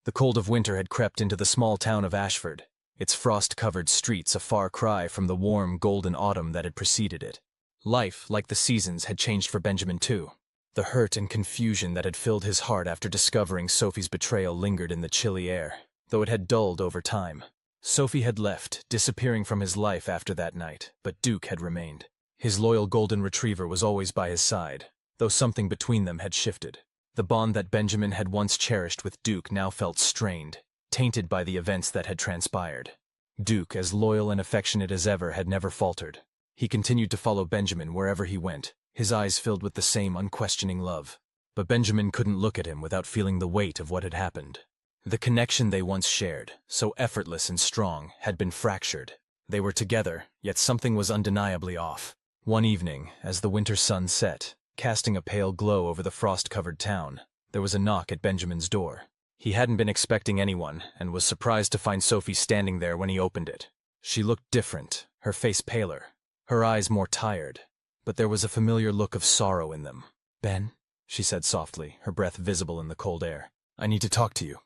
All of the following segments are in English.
The cold of winter had crept into the small town of Ashford, its frost-covered streets a far cry from the warm, golden autumn that had preceded it. Life, like the seasons, had changed for Benjamin too. The hurt and confusion that had filled his heart after discovering Sophie's betrayal lingered in the chilly air, though it had dulled over time. Sophie had left, disappearing from his life after that night, but Duke had remained. His loyal golden retriever was always by his side, though something between them had shifted. The bond that Benjamin had once cherished with Duke now felt strained, tainted by the events that had transpired. Duke, as loyal and affectionate as ever, had never faltered. He continued to follow Benjamin wherever he went, his eyes filled with the same unquestioning love. But Benjamin couldn't look at him without feeling the weight of what had happened. The connection they once shared, so effortless and strong, had been fractured. They were together, yet something was undeniably off. One evening, as the winter sun set, casting a pale glow over the frost-covered town, there was a knock at Benjamin's door. He hadn't been expecting anyone, and was surprised to find Sophie standing there when he opened it. She looked different, her face paler, her eyes more tired, but there was a familiar look of sorrow in them. "Ben," she said softly, her breath visible in the cold air. "I need to talk to you."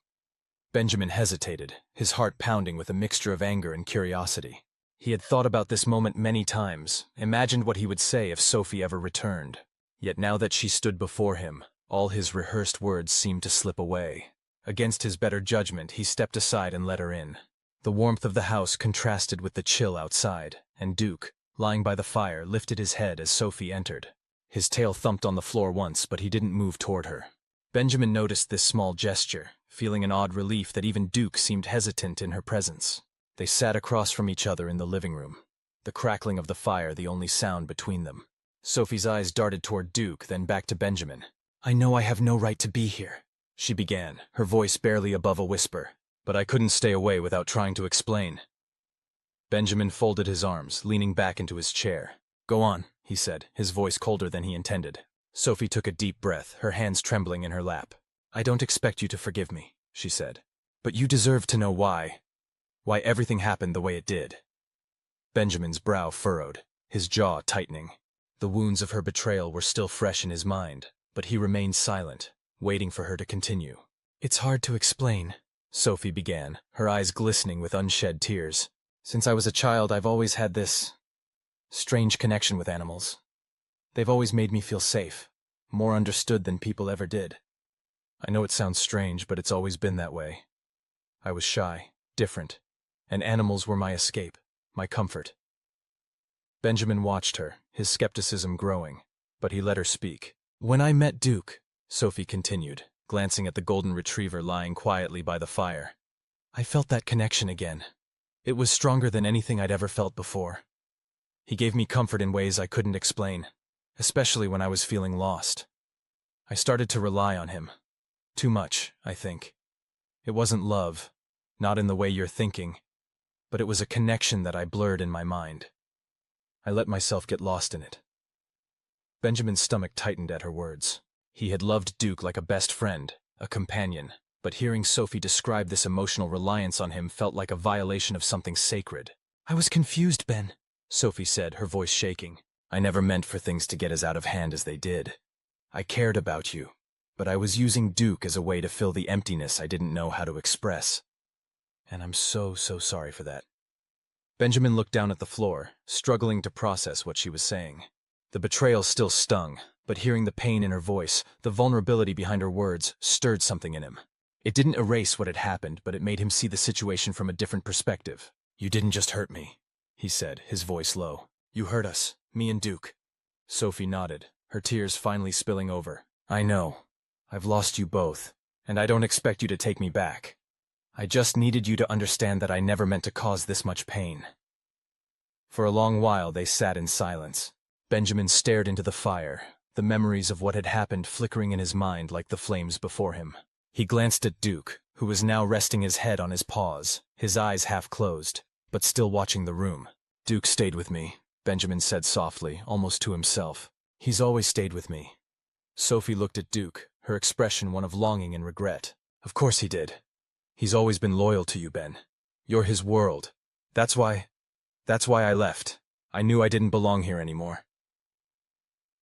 Benjamin hesitated, his heart pounding with a mixture of anger and curiosity. He had thought about this moment many times, imagined what he would say if Sophie ever returned. Yet now that she stood before him, all his rehearsed words seemed to slip away. Against his better judgment, he stepped aside and let her in. The warmth of the house contrasted with the chill outside, and Duke, lying by the fire, lifted his head as Sophie entered. His tail thumped on the floor once, but he didn't move toward her. Benjamin noticed this small gesture, feeling an odd relief that even Duke seemed hesitant in her presence. They sat across from each other in the living room, the crackling of the fire the only sound between them. Sophie's eyes darted toward Duke, then back to Benjamin. "I know I have no right to be here," she began, her voice barely above a whisper, "but I couldn't stay away without trying to explain." Benjamin folded his arms, leaning back into his chair. "Go on," he said, his voice colder than he intended. Sophie took a deep breath, her hands trembling in her lap. "I don't expect you to forgive me," she said, "but you deserve to know why everything happened the way it did." Benjamin's brow furrowed, his jaw tightening. The wounds of her betrayal were still fresh in his mind, but he remained silent, waiting for her to continue. "It's hard to explain," Sophie began, her eyes glistening with unshed tears. "Since I was a child, I've always had this strange connection with animals. They've always made me feel safe, more understood than people ever did. I know it sounds strange, but it's always been that way. I was shy, different, and animals were my escape, my comfort." Benjamin watched her, his skepticism growing, but he let her speak. "When I met Duke," Sophie continued, glancing at the golden retriever lying quietly by the fire, "I felt that connection again. It was stronger than anything I'd ever felt before. He gave me comfort in ways I couldn't explain, especially when I was feeling lost. I started to rely on him. Too much, I think. It wasn't love, not in the way you're thinking, but it was a connection that I blurred in my mind. I let myself get lost in it." Benjamin's stomach tightened at her words. He had loved Duke like a best friend, a companion, but hearing Sophie describe this emotional reliance on him felt like a violation of something sacred. "I was confused, Ben," Sophie said, her voice shaking. "I never meant for things to get as out of hand as they did. I cared about you, but I was using Duke as a way to fill the emptiness I didn't know how to express. And I'm so sorry for that." Benjamin looked down at the floor, struggling to process what she was saying. The betrayal still stung, but hearing the pain in her voice, the vulnerability behind her words, stirred something in him. It didn't erase what had happened, but it made him see the situation from a different perspective. "You didn't just hurt me," he said, his voice low. "You hurt us, me and Duke." Sophie nodded, her tears finally spilling over. "I know. I've lost you both, and I don't expect you to take me back. I just needed you to understand that I never meant to cause this much pain." For a long while they sat in silence. Benjamin stared into the fire, the memories of what had happened flickering in his mind like the flames before him. He glanced at Duke, who was now resting his head on his paws, his eyes half closed, but still watching the room. "Duke stayed with me," Benjamin said softly, almost to himself. "He's always stayed with me." Sophie looked at Duke, her expression one of longing and regret. "Of course he did. He's always been loyal to you, Ben. You're his world. That's why I left. I knew I didn't belong here anymore."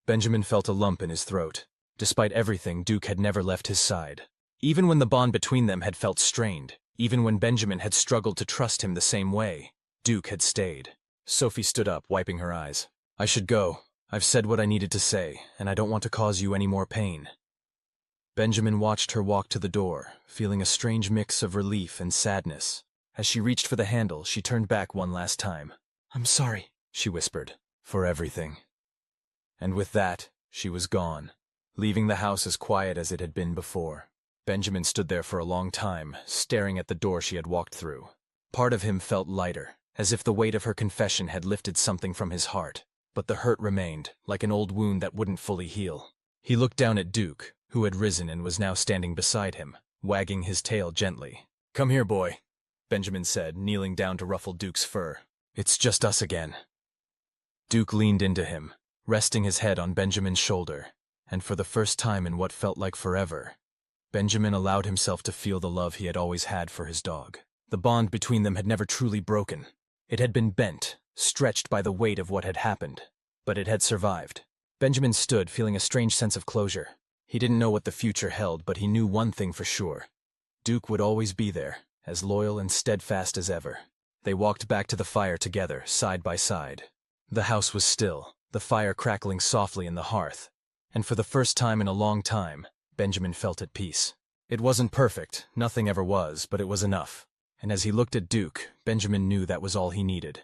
Benjamin felt a lump in his throat. Despite everything, Duke had never left his side. Even when the bond between them had felt strained, even when Benjamin had struggled to trust him the same way, Duke had stayed. Sophie stood up, wiping her eyes. I should go. I've said what I needed to say, and I don't want to cause you any more pain. Benjamin watched her walk to the door, feeling a strange mix of relief and sadness. As she reached for the handle, she turned back one last time. I'm sorry, she whispered, for everything. And with that, she was gone, leaving the house as quiet as it had been before. Benjamin stood there for a long time, staring at the door she had walked through. Part of him felt lighter, as if the weight of her confession had lifted something from his heart. But the hurt remained, like an old wound that wouldn't fully heal. He looked down at Duke, who had risen and was now standing beside him, wagging his tail gently. Come here, boy, Benjamin said, kneeling down to ruffle Duke's fur. It's just us again. Duke leaned into him, resting his head on Benjamin's shoulder, and for the first time in what felt like forever, Benjamin allowed himself to feel the love he had always had for his dog. The bond between them had never truly broken. It had been bent, stretched by the weight of what had happened, but it had survived. Benjamin stood, feeling a strange sense of closure. He didn't know what the future held, but he knew one thing for sure. Duke would always be there, as loyal and steadfast as ever. They walked back to the fire together, side by side. The house was still, the fire crackling softly in the hearth, and for the first time in a long time, Benjamin felt at peace. It wasn't perfect, nothing ever was, but it was enough. And as he looked at Duke, Benjamin knew that was all he needed.